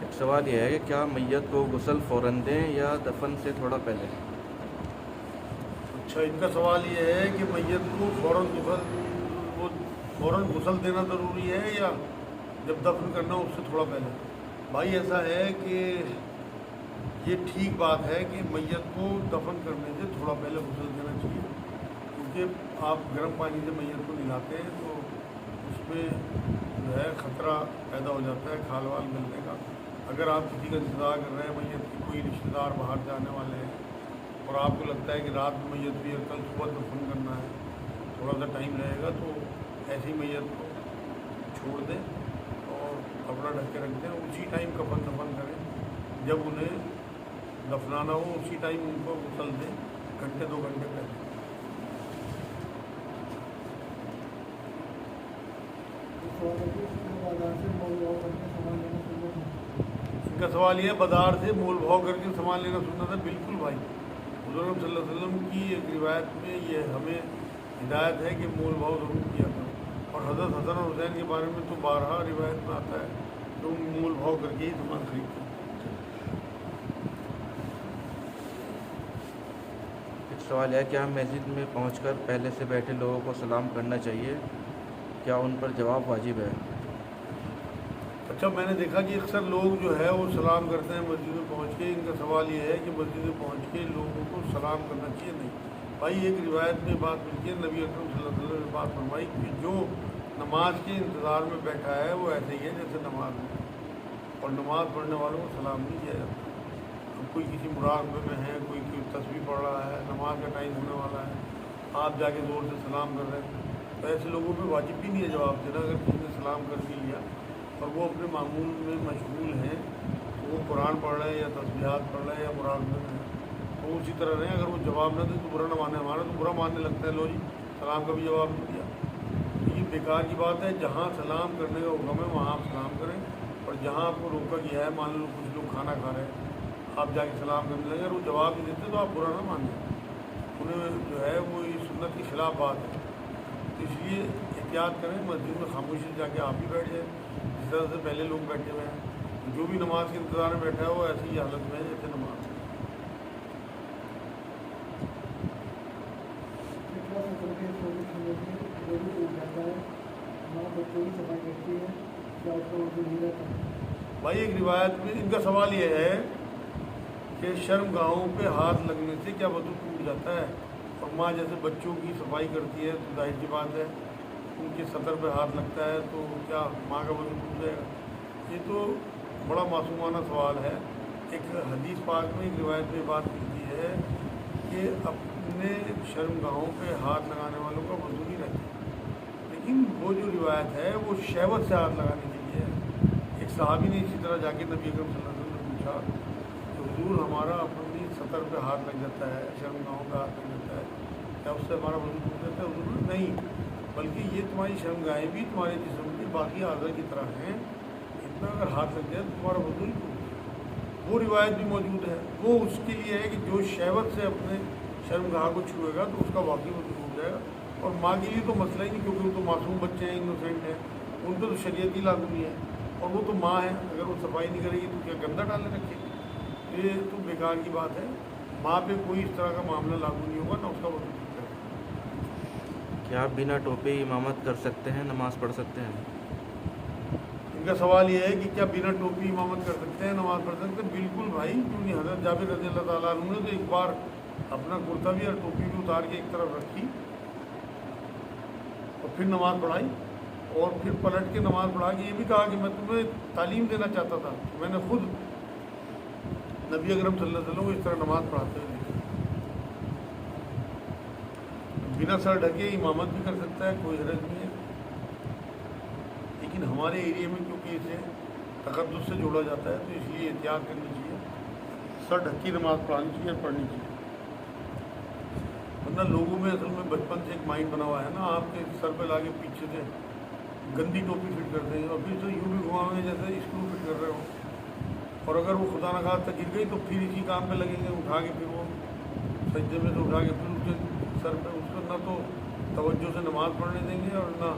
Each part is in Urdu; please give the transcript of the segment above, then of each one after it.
ایک سوال یہ ہے کہ کیا میت کو غسل فوراً دیں یا دفن سے تھوڑا پہلے؟ اچھا، ان کا سوال یہ ہے کہ میت کو فوراً غسل دینا ضروری ہے یا جب دفن کرنا اس سے تھوڑا پہلے؟ بھائی ایسا ہے کہ یہ ٹھیک بات ہے کہ میت کو دفن کرنے سے تھوڑا پہلے غسل دینا چاہیے، کیونکہ آپ گرم پانی سے میت کو نہلاتے ہیں تو اس میں جو ہے خطرہ پیدا ہو جاتا ہے کھال وال ملنے کا۔ اگر آپ کسی کا انتظار کر رہے ہیں، میت کی کوئی رشتہ دار باہر جانے والے ہیں اور آپ کو لگتا ہے کہ رات میں میت بھی ہے، کل صبح دفن کرنا ہے، تھوڑا سا ٹائم لگے گا، تو ایسی میت کو چھوڑ دیں اور کپڑا ڈھک کے رکھ دیں، اسی ٹائم کفن دفن کریں، جب انہیں دفنانا ہو اسی ٹائم ان کو غسل دیں، گھنٹے 2 گھنٹے پہلے۔ ان کا سوال یہ ہے بازار سے مول بھاؤ کر کے سامان لینا سنت ہے؟ بالکل بھائی، حضور صلی اللہ علیہ وسلم کی ایک روایت میں یہ ہمیں ہدایت ہے کہ مول بھاؤ ضرور کیا کرو، اور حضرت حسن اور حسین کے بارے میں تو بارہا روایت میں آتا ہے کہ ان مول بھاؤ کر کے ہی سامان خریدتے ہیں۔ ایک سوال ہے کیا مسجد میں پہنچ کر پہلے سے بیٹھے لوگوں کو سلام کرنا چاہیے؟ کیا ان پر جواب واجب ہے؟ اچھا، میں نے دیکھا کہ اکثر لوگ جو ہے وہ سلام کرتے ہیں مسجد میں پہنچ کے۔ ان کا سوال یہ ہے کہ مسجد میں پہنچ کے لوگوں کو سلام کرنا چاہیے؟ نہیں بھائی، ایک روایت میں بات ملتی ہے، نبی اکرم صلی اللہ علیہ وسلم نے بات فرمائی کہ جو نماز کے انتظار میں بیٹھا ہے وہ ایسے ہی ہے جیسے نماز میں، اور نماز پڑھنے والوں کو سلام نہیں کیا جاتا۔ اب کوئی کسی مراقبے میں ہے، کوئی تسبیح پڑھ رہا ہے، نماز کا ٹائم ہونے والا ہے، آپ جا کے زور سے سلام کر رہے ہیں، تو ایسے لوگوں پہ واجب بھی نہیں ہے جواب دینا۔ اگر کسی نے سلام کر بھی لیا اور وہ اپنے معمول میں مشغول ہیں، تو وہ قرآن پڑھ رہے ہیں یا تسبیحات پڑھ رہے ہیں یا مراقبے میں ہیں، تو اسی طرح رہیں۔ اگر وہ جواب نہ دے تو برا نہ مانے، ہمارا تو برا ماننے لگتا ہے، لو جی سلام کا بھی جواب نہیں دیا، تو یہ بیکار کی بات ہے۔ جہاں سلام کرنے کا حکم ہے وہاں آپ سلام کریں، اور جہاں آپ کو روکا گیا ہے، مان لو کچھ لوگ کھانا کھا رہے ہیں، آپ جا کے سلام کرنے لگے، اگر وہ جواب نہیں دیتے تو آپ برا نہ مانیں، انہیں جو ہے وہ اس سنت کے خلاف بات ہے۔ تو اس لیے احتیاط کریں، مسجد میں خاموشی سے جا کے آپ بھی بیٹھ جائیں جس طرح سے پہلے لوگ بیٹھے ہوئے ہیں۔ جو بھی نماز کے انتظار میں بیٹھا ہے وہ ایسی ہی حالت میں ہے جیسے نماز ہے۔ بھائی ایک روایت میں ان کا سوال یہ ہے کہ شرم گاہوں پہ ہاتھ لگنے سے کیا وضو ٹوٹ جاتا ہے؟ اور ماں جیسے بچوں کی صفائی کرتی ہے تو ظاہر سی بات ہے ان کے سطر پہ ہاتھ لگتا ہے تو کیا ماں کا وضو ٹوٹ جائے گا؟ یہ تو بڑا معصومانہ سوال ہے۔ ایک حدیث پاک میں ایک روایت میں بات ملتی ہے کہ اپنے شرم گاہوں پہ ہاتھ لگانے والوں کا وضو نہیں رہتا، لیکن وہ جو روایت ہے وہ شہوت سے ہاتھ لگانے کے لیے ہے۔ ایک صحابی نے اسی طرح جا کے نبی اکرم صلی اللہ علیہ وسلم نے پوچھا کہ حضور ہمارا اپنی سطر پہ ہاتھ لگ جاتا ہے، شرم گاہوں پہ ہاتھ لگ جاتا ہے، کیا اس سے ہمارا وضو ٹوٹ جاتا ہے؟ حضور نے نہیں، بلکہ یہ تمہاری شرم گاہیں بھی تمہارے جسم کے باقی اعضاء کی طرح ہیں، ان میں اگر ہاتھ لگ جائے تو تمہارا وضو ہی ٹوٹ جائے۔ وہ روایت بھی موجود ہے، وہ اس کے لیے ہے کہ جو شہوت سے اپنے شرم گاہ کو چھوئے گا تو اس کا واقعی وضو ٹوٹ جائے گا، اور ماں کے لیے تو مسئلہ ہی نہیں، کیونکہ وہ تو معصوم بچے ہیں، انوسینٹ ہیں، ان پہ تو شریعت ہی لاگو نہیں ہے، اور وہ تو ماں ہے، اگر وہ صفائی نہیں کرے گی تو کیا گندہ ڈالنے رکھے گی؟ یہ تو بیکار کی بات ہے۔ ماں پہ کوئی اس طرح کا معاملہ لاگو نہیں ہوگا، نہ اس کا وضو ٹوٹے گا۔ کیا آپ بنا ٹوپی امامت کر سکتے ہیں، نماز پڑھ سکتے ہیں؟ ان کا سوال یہ ہے کہ کیا بنا ٹوپی امامت کر سکتے ہیں، نماز پڑھ سکتے ہیں؟ بالکل بھائی، کیوں نہیں؟ حضرت جابر رضی اللہ تعالیٰ عنہ نے تو ایک بار اپنا کرتا بھی اور ٹوپی بھی اتار کے ایک طرف رکھی اور پھر نماز پڑھائی، اور پھر پلٹ کے نماز پڑھا کے یہ بھی کہا کہ میں تمہیں تعلیم دینا چاہتا تھا، میں نے خود نبی اکرم صلی اللہ علیہ وسلم کو اس طرح نماز پڑھاتے ہوئے دیکھا۔ بنا سر ڈھکے امامت بھی کر سکتا ہے، کوئی حرج نہیں ہے، لیکن ہمارے ایریے میں کیونکہ اسے تقدس سے جوڑا جاتا ہے تو اس لیے احتیاط کرنی چاہیے، سر ڈھکی نماز پڑھانی چاہیے اور پڑھنی چاہیے۔ ورنہ لوگوں میں اصل میں بچپن سے ایک مائنڈ بنا ہوا ہے نا، آپ کے سر پہ لا کے پیچھے سے گندی ٹوپی فٹ کر دیں گے اور پھر تو یوں بھی گھمائیں گے جیسے اسکرو فٹ کر رہے ہوں، اور اگر وہ خدا نخواستہ گر گئی تو پھر اسی کام پہ لگیں گے، اٹھا کے پھر وہ سجدے میں سے اٹھا کے پھر اس کے سر پہ اس کو نہ تو توجہ سے نماز پڑھنے دیں گے، اور نہ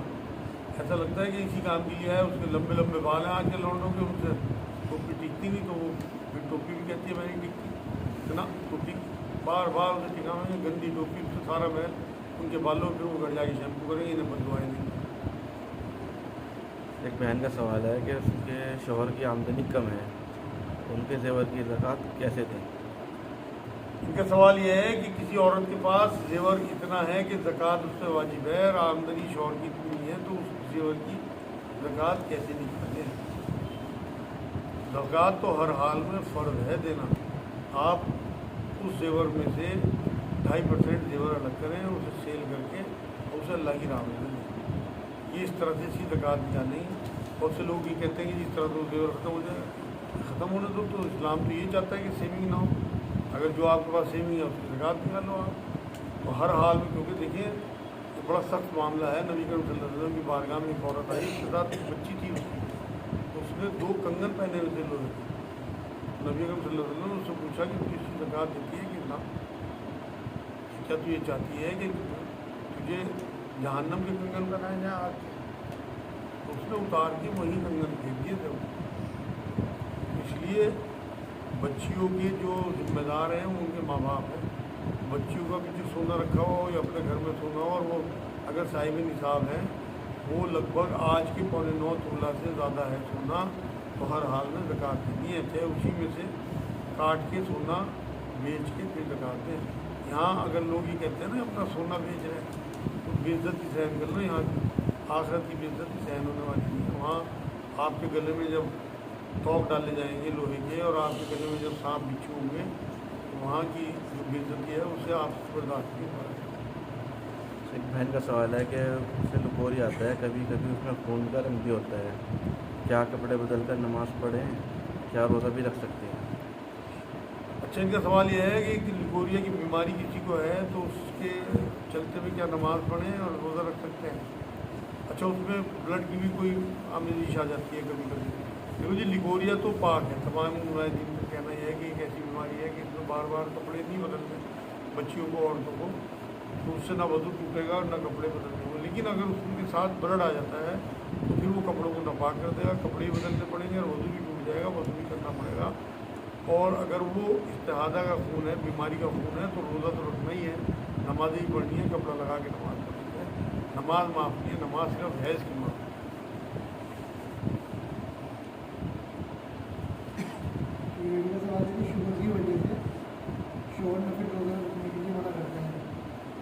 ایسا لگتا ہے کہ اسی کام کے لیے ہے. اس کے لمبے لمبے بال ہیں آج کے لونڈوں کے، ان سے ٹوپی ٹکتی نہیں، تو وہ پھر ٹوپی بھی کہتی ہے میں نہیں ٹکتی نا. ٹوپی بار بار اسے ٹکاویں گے، گندی ٹوپی سے سارا محل ان کے بالوں پھر وہ گھر جا کے شیمپو کریں گے، انہیں بدوائیں دیں گے. ایک بہن کا سوال ہے کہ اس کے شوہر کی آمدنی کم ہے، ان کے زیور کی زکوٰۃ کیسے دیں؟ ان کا سوال یہ ہے کہ کسی عورت کے پاس زیور اتنا ہے کہ زکوٰۃ اس پہ واجب ہے، اور آمدنی شوہر کی اتنی نہیں ہے، تو اس زیور کی زکوٰۃ کیسے نکالیں؟ زکوٰۃ تو ہر حال میں فرض ہے دینا. آپ اس زیور میں سے 2.5% زیور الگ کریں، اسے سیل کر کے اسے اللہ کی راہ میں دیں. یہ اس طرح سے اس کی زکوٰۃ نکالیں. بہت سے لوگ یہ کہتے ہیں کہ جس طرح تو زیور ختم ہو جائے گا، ختم ہونے دو. تو اسلام تو یہ چاہتا ہے کہ سیونگ نہ ہو. اگر جو آپ کے پاس سیونگ ہے اس کی زکوٰۃ نکالو آپ. تو ہر حال میں، کیونکہ دیکھیے یہ بڑا سخت معاملہ ہے. نبی کریم صلی اللہ علیہ وسلم کی بارگاہ میں ایک عورت آئی، اس کے ساتھ ایک بچی تھی. اس نے 2 کنگن پہنے ہوئے تھے لوہے کے. نبی کریم صلی اللہ علیہ وسلم نے اس سے پوچھا کہ تو اس کی زکوٰۃ دیتی ہے کہ نہ؟ کیا تو یہ چاہتی ہے کہ تجھے جہنم کے کنگن پہنائے جائیں آج کے؟ تو اس نے اتار کے وہی کنگن پھینک دیے تھے. اس لیے بچیوں کے جو ذمہ دار ہیں وہ ان کے ماں باپ ہیں. بچیوں کا بھی جو سونا رکھا ہو یا اپنے گھر میں سونا ہو، اور وہ اگر صاحب نصاب ہیں، وہ لگ بھگ آج کے 9.25 تولہ سے زیادہ ہے سونا، تو ہر حال میں زکوٰۃ دینی ہے. چاہے اسی میں سے کاٹ کے سونا بیچ کے پھر زکوٰۃ دیں. یہاں اگر لوگ یہ کہتے ہیں نا اپنا سونا بیچ رہے ہیں، تو بے عزت کی سہن کر لو. یہاں کی آخرت کی بے عزت کی سہن ہونے والی نہیں ہے. وہاں آپ کے گلے میں جب توق ڈالے جائیں گے لوہے کے، اور آپ کے گلے میں جب سانپ بچھو ہوں گے، تو وہاں کی جو بے عزتی ہے اسے آپ برداشت نہیں کر سکتے. ایک بہن کا سوال ہے کہ اسے لکوری آتا ہے، کبھی کبھی اس میں خون کا رنگ بھی ہوتا ہے، کیا کپڑے بدل کر نماز پڑھیں؟ کیا روزہ بھی رکھ سکتے ہیں؟ اچھا، ان کا سوال یہ ہے کہ لکوریا کی بیماری کسی کو ہے تو اس کے چلتے ہوئے کیا نماز پڑھیں اور روزہ رکھ سکتے ہیں؟ اچھا، اس میں بلڈ کی بھی کوئی آمیزش آ جاتی ہے کبھی کبھی. دیکھو جی، لکوریا تو پاک ہے. تمام مجاہدین کا کہنا یہ ہے کہ ایک ایسی بیماری ہے کہ اس میں بار بار کپڑے نہیں بدلتے بچیوں کو، عورتوں کو، تو اس سے نہ وضو ٹوٹے گا اور نہ کپڑے بدلنے ہوں. لیکن اگر اس کے ساتھ بلڈ آ جاتا ہے تو پھر وہ کپڑوں کو ناپاک کر دے گا، کپڑے ہی بدلنے پڑیں گے اور وضو بھی ٹوٹ جائے گا، وضو بھی کرنا پڑے گا. اور اگر وہ استحاضہ کا خون ہے، بیماری کا خون ہے، تو روزہ تو رکھنا ہی ہے، نمازیں ہی پڑھنی ہے، کپڑا لگا کے نماز پڑھنی ہے. نماز معاف نہیں ہے، نماز صرف حیض کی معاف. شوگر کی وجہ سے شوہر نے پھر روزہ رکھنے کے لیے منع کرتے ہیں،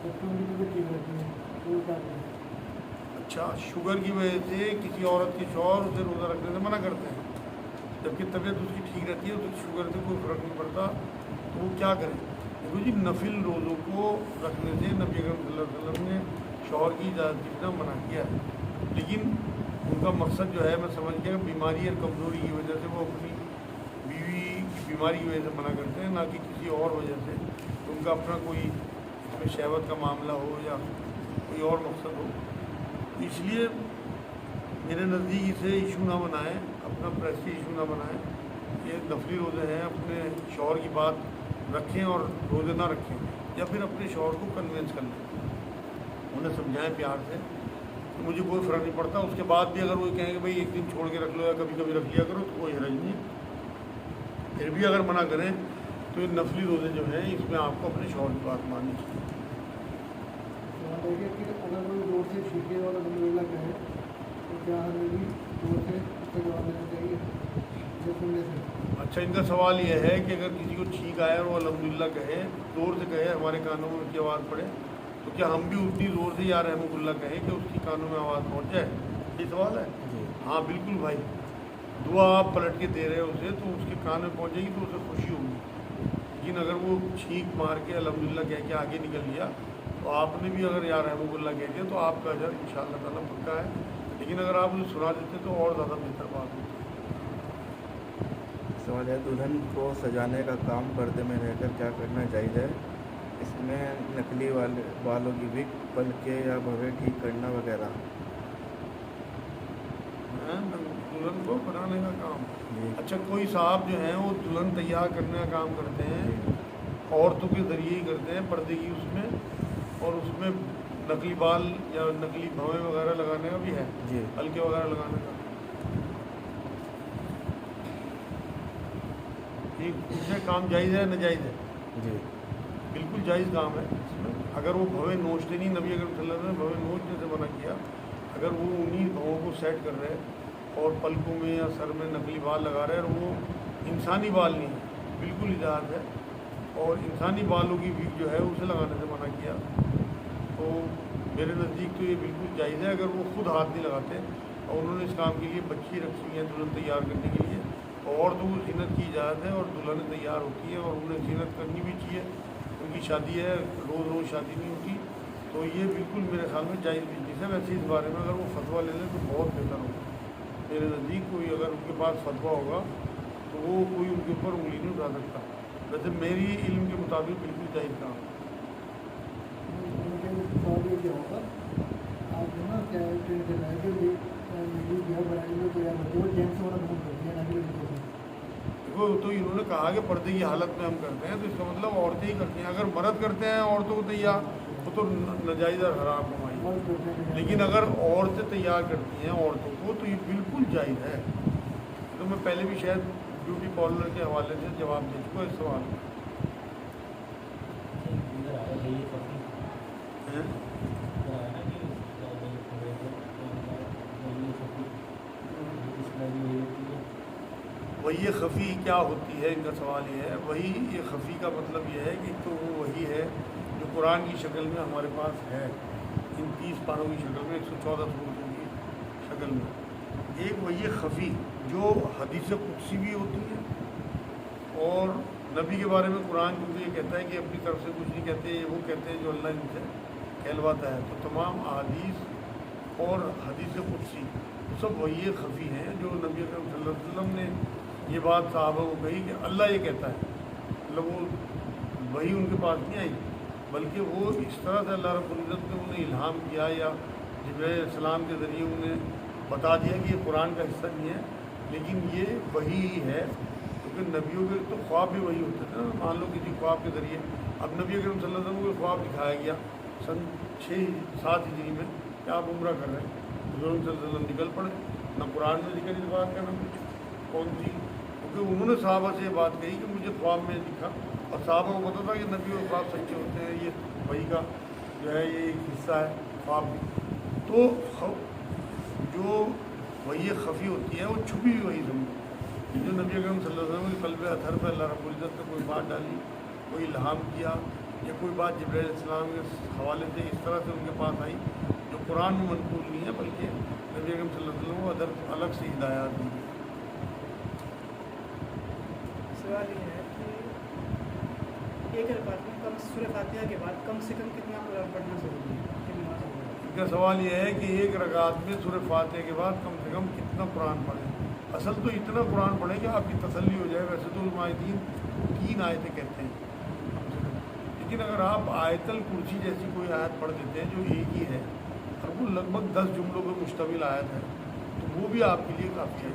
ڈاکٹر کی بھی ٹھیک رہتی ہے، تو کیا کریں؟ اچھا، شوگر کی وجہ سے کسی عورت کے شوہر اسے روزہ رکھنے سے منع کرتے ہیں، جبکہ طبیعت اس کی ٹھیک رہتی ہے، تو شوگر سے کوئی فرق نہیں پڑتا، تو وہ کیا کریں؟ دیکھو جی، نفل روزوں کو رکھنے سے نبی اکرم صلی اللہ علیہ وسلم نے شوہر کی اجازت کی بنا منع کیا ہے. لیکن ان کا مقصد جو ہے، میں سمجھ گیا، بیماری اور کمزوری کی وجہ سے وہ اپنی بیوی کی بیماری کی وجہ سے منع کرتے ہیں، نہ کہ کسی اور وجہ سے. ان کا اپنا کوئی اس میں شہوت کا معاملہ ہو یا کوئی اور مقصد ہو. اس لیے میرے نزدیک اسے ایشو نہ بنائیں، اپنا پریسٹیج ایشو نہ بنائیں. یہ نفلی روزے ہیں، اپنے شوہر کی بات رکھیں اور روزے نہ رکھیں، یا پھر اپنے شوہر کو کنوینس کر لیں، انہیں سمجھائیں پیار سے کہ مجھے کوئی فرق نہیں پڑتا. اس کے بعد بھی اگر وہ کہیں کہ بھائی ایک دن چھوڑ کے رکھ لو یا کبھی کبھی رکھ لیا کرو، تو کوئی حرج نہیں ہے. پھر بھی اگر منع کریں تو یہ نفلی روزے جو ہیں اس میں آپ کو اپنے شوہر کی بات ماننی چاہیے. اگر کوئی زور سے چھینکے والا الحمدللہ کہے تو کیا ہمیں بھی زور سے اس کا جواب دینا چاہیے جو سننے سے؟ اچھا، ان کا سوال یہ ہے کہ اگر کسی کو چھینک آئے اور وہ الحمدللہ کہے، زور سے کہے، ہمارے کانوں میں اس کی آواز پڑے، تو کیا ہم بھی اتنی زور سے یا رحمۃ اللہ کہیں کہ اس کی کانوں میں آواز پہنچ جائے؟ یہ سوال ہے. ہاں بالکل بھائی، دعا آپ پلٹ کے دے رہے ہو اسے تو اس کے کان میں پہنچے گی تو اسے خوشی ہوگی. لیکن اگر وہ چھینک مار کے الحمدللہ کہہ کے آگے نکل گیا تو آپ نے بھی اگر یا رحمۃ اللہ کہہ دیا تو آپ کا اجر ان شاء اللہ تعالیٰ پکا ہے. لیکن اگر آپ اسے سنا دیتے تو اور زیادہ بہتر بات ہوتی. سوال ہے، دلہن کو سجانے کا کام پردے میں رہ کر کیا کرنا چاہیے؟ اس میں نکلی بالوں کی وگ، پلکیں یا بھویں ٹھیک کرنا وغیرہ. دلہن کو بنانے کا کام. اچھا، کوئی صاحب جو ہیں وہ دلہن تیار کرنے کا کام کرتے ہیں، عورتوں کے ذریعے ہی کرتے ہیں، پردے کی اس میں، اور اس میں نقلی بال یا نقلی بھویں وغیرہ لگانے کا بھی ہے، جی ہلکے وغیرہ لگانے کا. یہ پوچھنے کام جائز ہے ناجائز ہے؟ جی بالکل جائز کام ہے. اگر وہ بھویں نوچتے نہیں، نبی اکرم صلی اللہ علیہ وسلم نے بھویں نوچنے سے منع کیا. اگر وہ انہیں بھووں کو سیٹ کر رہے اور پلکوں میں یا سر میں نقلی بال لگا رہے اور وہ انسانی بال نہیں ہے، بالکل اجازت ہے. اور انسانی بالوں کی وگ جو ہے اسے لگانے سے منع کیا. تو میرے نزدیک تو یہ بالکل جائز ہے اگر وہ خود ہاتھ نہیں لگاتے. اور انہوں نے اس کام کے لیے بچی رکھی ہوئی ہیں دلہن تیار کرنے کے لیے. اور تو وہ زینت کی اجازت ہے اور دلہن تیار ہوتی ہے اور انہیں زینت کرنی بھی چاہیے. ان کی شادی ہے، روز روز شادی نہیں ہوتی. تو یہ بالکل میرے خیال میں جائز بزنس ہے. ویسے اس بارے میں اگر وہ فتویٰ لے لیں تو بہت بہتر ہوگا. میرے نزدیک کوئی اگر ان کے پاس فتویٰ ہوگا تو وہ کوئی ان کے اوپر انگلی نہیں اٹھا سکتا. ویسے میری علم کے مطابق بالکل جائز کام ہے. سوال یہ کیا ہوگا آپ جو نا کیا ٹرین کے لائبر بھی بنانے میں کوئی دو جینس ہونا بہت کرتی ہے نا. دیکھو تو انہوں نے کہا کہ پردے کی حالت میں ہم کرتے ہیں تو اس کا مطلب عورتیں ہی کرتی ہیں. اگر مرد کرتے ہیں عورتوں کو تیار وہ تو ناجائز اور حرام کمائی. لیکن اگر عورتیں تیار کرتی ہیں عورتوں کو تو یہ بالکل جائز ہے. تو میں پہلے بھی شاید بیوٹی پارلر کے حوالے سے جواب دے چکا اس سوال کا. وہی خفی کیا ہوتی ہے؟ ان کا سوال یہ ہے. وہی یہ خفی کا مطلب یہ ہے کہ تو وہ وہی ہے جو قرآن کی شکل میں ہمارے پاس ہے، ان 30 پاروں کی شکل میں، 114 سورتوں کی شکل میں. ایک وہی خفی جو حدیث قدسی بھی ہوتی ہے اور نبی کے بارے میں قرآن کیونکہ یہ کہتا ہے کہ اپنی طرف سے کچھ نہیں کہتے، یہ وہ کہتے ہیں جو اللہ ان سے کہلواتا ہے. تو تمام احادیث اور حدیث قدسی سب وہی خفی ہیں جو نبی اکرم صلی اللہ علیہ وسلم نے یہ بات صحابہ کو کہی کہ اللہ یہ کہتا ہے. مطلب وہ وہی ان کے پاس نہیں آئی بلکہ وہ اس طرح سے اللہ رب العزت نے انہیں الہام کیا یا جبرائیل علیہ السلام کے ذریعے انہیں بتا دیا کہ یہ قرآن کا حصہ نہیں ہے لیکن یہ وہی ہی ہے. کیونکہ نبیوں کے تو خواب بھی وہی ہوتے تھے نا. مان لو کسی خواب کے ذریعے اب نبی اکرم صلی اللہ علیہ وسلم کو خواب دکھایا گیا سن 6-7 ہجری میں کہ آپ عمرہ کر رہے ہیں. حضور صلی اللہ علیہ وسلم نکل پڑے. نہ قرآن میں ذکر اس بات کا نہ کچھ کون سی. کیونکہ انہوں نے صحابہ سے یہ بات کہی کہ مجھے خواب میں دکھا اور صحابہ کو پتا تھا کہ نبی اور خواب سچے ہوتے ہیں. یہ وہی کا جو ہے یہ ایک حصہ ہے خواب بھی. تو جو وہی خفی ہوتی ہے وہ چھپی ہوئی وہی سمجھو. جو نبی اکرم صلی اللہ علیہ وسلم کے قلب اطہر پہ اللہ رب العزت نے کوئی بات ڈالی، کوئی الہام کیا یا کوئی بات جبرائیل علیہ السلام کے حوالے سے اس طرح سے ان کے پاس آئی جو قرآن میں منقول نہیں ہے بلکہ نبی اکرم صلی اللہ علیہ وسلم کو ادر الگ سے ہدایات دی. سوال یہ ہے کہ ایک رکعت میں سورہ فاتحہ کے بعد کم سے کم کتنا قرآن پڑھنا ضروری ہے؟ ان کا سوال یہ ہے کہ ایک رکعت میں سورہ فاتحہ کے بعد کم سے کم کتنا قرآن پڑھیں. اصل تو اتنا قرآن پڑھیں کہ آپ کی تسلی ہو جائے. ویسے تو علماء دین 3 آیتیں کہتے ہیں کم سے کم. لیکن اگر آپ آیت الکرسی جیسی کوئی آیت پڑھ دیتے ہیں جو ایک ہی ہے اور وہ لگ بھگ 10 جملوں پر مشتمل آیت ہے تو وہ بھی آپ کے لیے کافی ہے.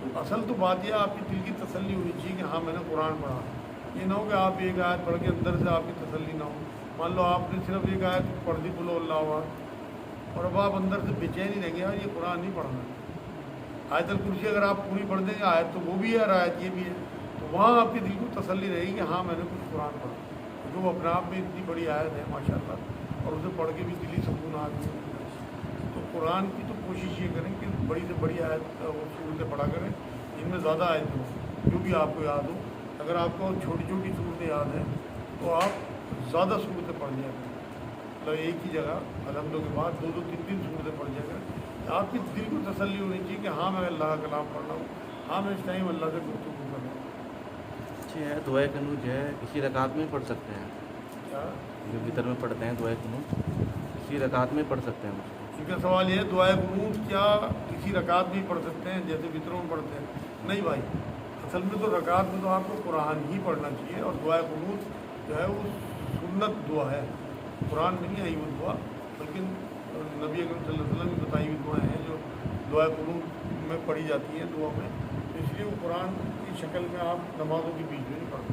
تو اصل تو بات یہ آپ کی دل کی تسلی ہونی چاہیے کہ ہاں میں نے قرآن پڑھا. یہ نہ ہو کہ آپ ایک آیت پڑھ کے اندر سے آپ کی تسلی نہ ہو. مان لو آپ نے صرف ایک آیت پڑھ دی قل اللہ احد اور اب آپ اندر سے بے چین ہی رہ گیا اور یہ قرآن نہیں پڑھنا. آیت الکرسی اگر آپ پوری پڑھ دیں گے آیت تو وہ بھی ہے اور آیت یہ بھی ہے تو وہاں آپ کے دل کو تسلی رہے گی کہ ہاں میں نے کچھ قرآن پڑھا. کیونکہ وہ اپنے آپ میں اتنی بڑی آیت ہے ماشاء اللہ اور اسے پڑھ کے بھی دلی سکون آ گئی. تو قرآن کی تو کوشش یہ کریں کہ بڑی سے بڑی آیت وہ صورتیں پڑھا کریں جن میں زیادہ آیتیں ہوں جو بھی آپ کو یاد ہو. اگر آپ کو چھوٹی چھوٹی صورتیں یاد ہیں تو آپ زیادہ صورتیں پڑھ لیا کریں. مطلب ایک ہی جگہ الحمد کے بعد 2-2 3-3 صورتیں پڑھ لیا کریں. آپ کی دل کو تسلی ہونی چاہیے کہ ہاں میں اللہ کا کلام پڑھ رہا ہوں، ہاں میں اس ٹائم اللہ سے گفتگو کر رہا ہوں. اچھی ہے. دعائے قنوت جو ہے کسی رکعت میں پڑھ سکتے ہیں کیا جو وطر میں پڑھتے ہیں دعائے قنوت کسی رکعت میں پڑھ سکتے ہیں. ان کا سوال یہ ہے دعائے قنوت کیا کسی رکعت بھی پڑھ سکتے ہیں جیسے وطروں میں پڑھتے ہیں؟ نہیں بھائی، اصل میں تو رکعت میں تو آپ کو قرآن ہی پڑھنا چاہیے اور دعائے قنوت جو ہے وہ سنت دعا ہے. قرآن میں نہیں آئی وہ دعا لیکن نبی اکرم صلی اللہ علیہ وسلم کی بتائی ہوئی دعائیں ہیں جو دعائے قنوت میں پڑھی جاتی ہیں دعا میں. اس لیے وہ قرآن کی شکل میں آپ نمازوں کے بیچ میں نہیں پڑھتے.